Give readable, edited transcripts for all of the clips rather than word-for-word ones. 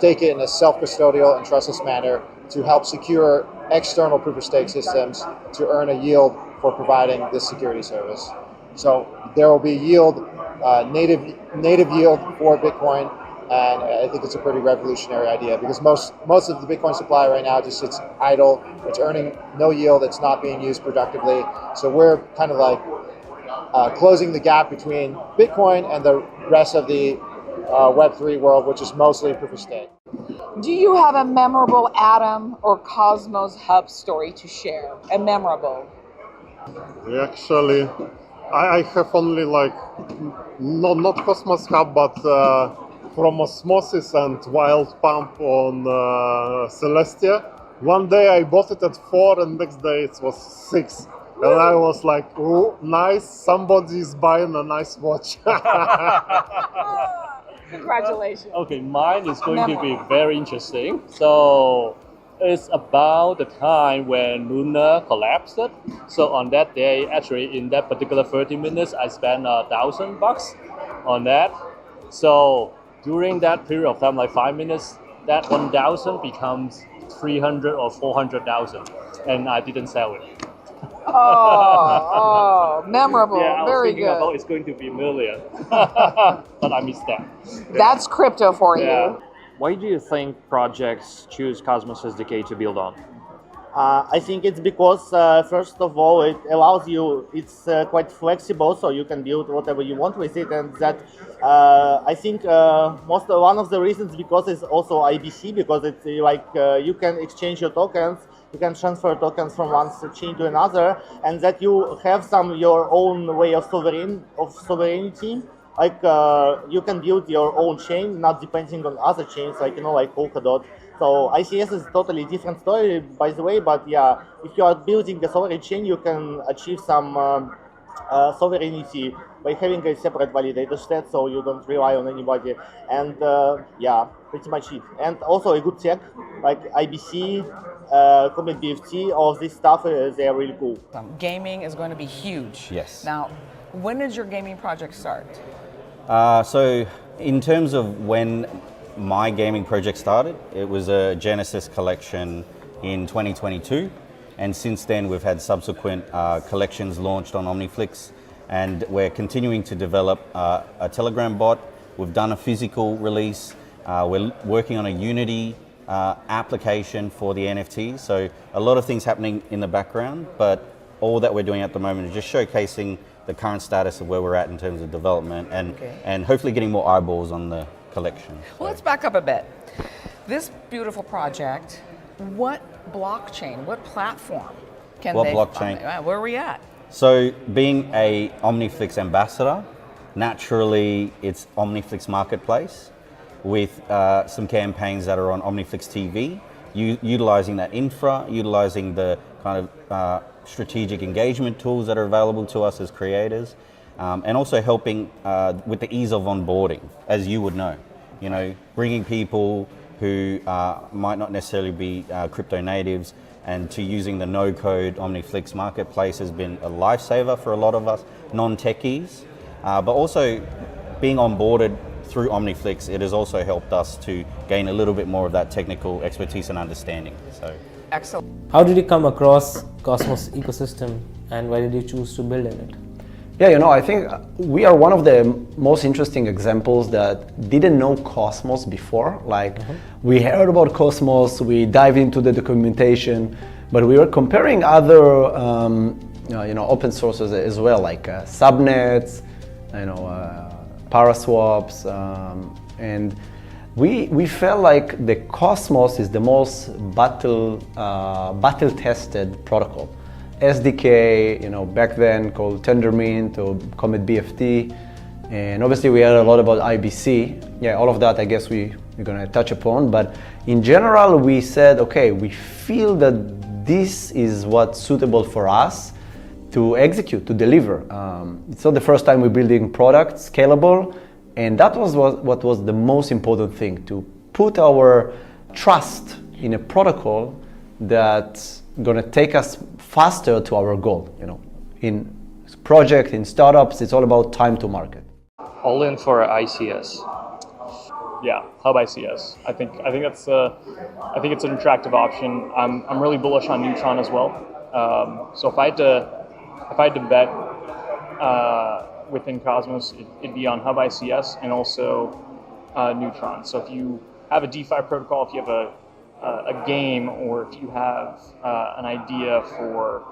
stake it in a self-custodial and trustless manner to help secure external proof-of-stake systems to earn a yield for providing this security service. So there will be yield, native yield for Bitcoin, and I think it's a pretty revolutionary idea because most of the Bitcoin supply right now just sits idle. It's earning no yield. It's not being used productively. So we're kind of like closing the gap between Bitcoin and the rest of the Web3 world, which is mostly proof of stake. Do you have a memorable Atom or Cosmos Hub story to share? A memorable? Actually, I have only like, not Cosmos Hub, but from Osmosis and Wild Pump on Celestia. One day I bought it at 4 and next day it was 6. And I was like, oh, nice, somebody is buying a nice watch. Congratulations. Okay, mine is going to be very interesting. So it's about the time when Luna collapsed. So on that day, actually in that particular 30 minutes, I spent $1,000 on that. So during that period of time, like 5 minutes, that 1,000 becomes 300 or 400,000, and I didn't sell it. Memorable. Yeah, I was Very thinking good. about it's going to be million, but I missed that. That's crypto for you. Why do you think projects choose Cosmos SDK to build on? I think it's because, first of all, it allows you, it's quite flexible, so you can build whatever you want with it. And that, I think, one of the reasons because it's also IBC, because it's like you can exchange your tokens, you can transfer tokens from one chain to another, and that you have your own way of sovereignty. Like you can build your own chain, not depending on other chains, like like Polkadot. So ICS is a totally different story, by the way. But yeah, if you are building a sovereign chain, you can achieve some sovereignty by having a separate validator set, so you don't rely on anybody. And yeah, pretty much it. And also a good tech like IBC, Comet BFT, all of this stuff. They are really cool. Gaming is going to be huge. Yes. Now, when did your gaming project start? So in terms of when my gaming project started, it was a Genesis collection in 2022. And since then, we've had subsequent collections launched on OmniFlix. And we're continuing to develop a Telegram bot. We've done a physical release. We're working on a Unity application for the NFTs. So a lot of things happening in the background, but all that we're doing at the moment is just showcasing the current status of where we're at in terms of development and hopefully getting more eyeballs on the collection. Well, let's back up a bit. This beautiful project, what blockchain, what platform can What they... blockchain? Where are we at? So being a OmniFlix ambassador, naturally it's OmniFlix Marketplace with some campaigns that are on OmniFlix TV, utilizing that infra, utilizing the kind of strategic engagement tools that are available to us as creators, and also helping with the ease of onboarding, as you would know. Bringing people who might not necessarily be crypto natives and to using the no-code OmniFlix Marketplace has been a lifesaver for a lot of us non-techies, but also being onboarded through OmniFlix, it has also helped us to gain a little bit more of that technical expertise and understanding. So, excellent. How did you come across Cosmos ecosystem and why did you choose to build in it? Yeah, I think we are one of the most interesting examples that didn't know Cosmos before. Like, we heard about Cosmos, we dived into the documentation, but we were comparing other, open sources as well, like subnets, Paraswaps, and we felt like the Cosmos is the most battle-tested protocol. SDK, back then called Tendermint or Comet BFT, and obviously we heard a lot about IBC. Yeah, all of that I guess we're gonna touch upon, but in general we said, okay, we feel that this is what's suitable for us to execute, to deliver. It's not the first time we're building products, scalable, and that was what was the most important thing, to put our trust in a protocol that's gonna take us faster to our goal. In project, in startups, it's all about time to market. All in for ICS. Yeah, Hub ICS. I think that's it's an attractive option. I'm really bullish on Neutron as well. So if I had to bet within Cosmos, it'd be on Hub ICS and also Neutron. So if you have a DeFi protocol, if you have a game, or if you have an idea for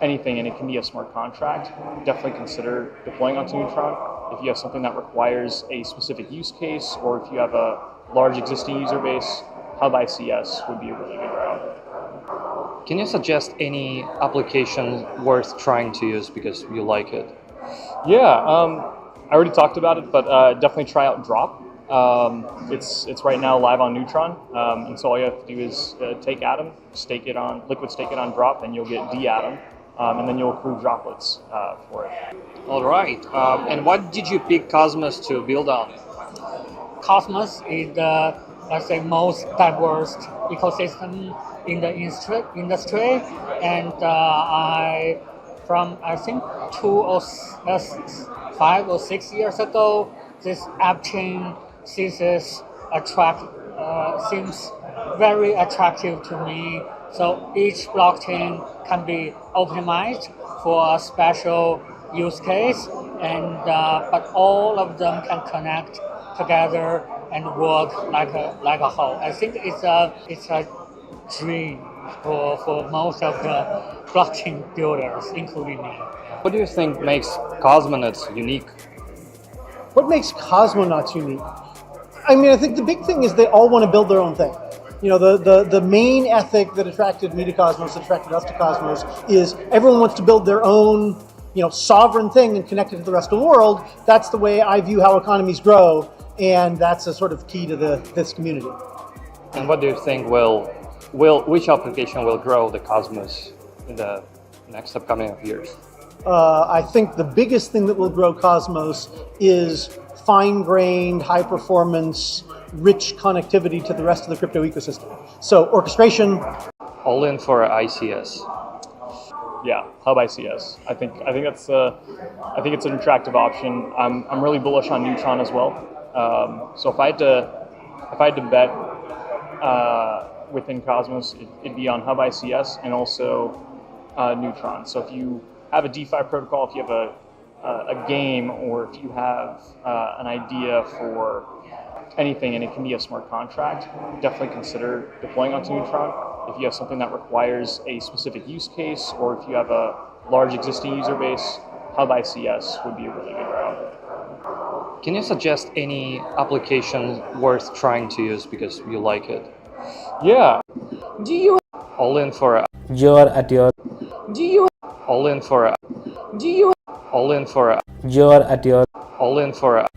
anything and it can be a smart contract, definitely consider deploying onto Neutron. If you have something that requires a specific use case, or if you have a large existing user base, Hub ICS would be a really good route. Can you suggest any application worth trying to use because you like it? Yeah, I already talked about it, but definitely try out Drop. It's right now live on Neutron, and so all you have to do is take Atom, liquid stake it on Drop, and you'll get D-Atom, and then you'll accrue droplets for it. All right. And what did you pick Cosmos to build on? Cosmos is the, let's say, most diverse ecosystem in the industry, and I think 5 or 6 years ago, this app chain thesis seems very attractive to me. So each blockchain can be optimized for a special use case, and but all of them can connect together and work like a whole. I think it's a dream for most of the blockchain builders, including me. What do you think makes Cosmonauts unique? What makes Cosmonauts unique? I mean, I think the big thing is they all want to build their own thing. You know, the main ethic that attracted me to Cosmos, that attracted us to Cosmos, is everyone wants to build their own, sovereign thing and connect it to the rest of the world. That's the way I view how economies grow, and that's a sort of key to this community. And what do you think which application will grow the Cosmos in the next upcoming years? I think the biggest thing that will grow Cosmos is fine-grained, high-performance, rich connectivity to the rest of the crypto ecosystem. So orchestration. All in for ICS. Yeah, Hub ICS. I think it's an attractive option. I'm really bullish on Neutron as well. So if I had to bet within Cosmos, it'd be on Hub ICS and also Neutron. So if you have a DeFi protocol, if you have a game, or if you have an idea for anything and it can be a smart contract, definitely consider deploying onto Neutron. If you have something that requires a specific use case, or if you have a large existing user base, Hub ICS would be a really good route. Can you suggest any application worth trying to use because you like it? Yeah. All in for You're at your all in for you're at your all in for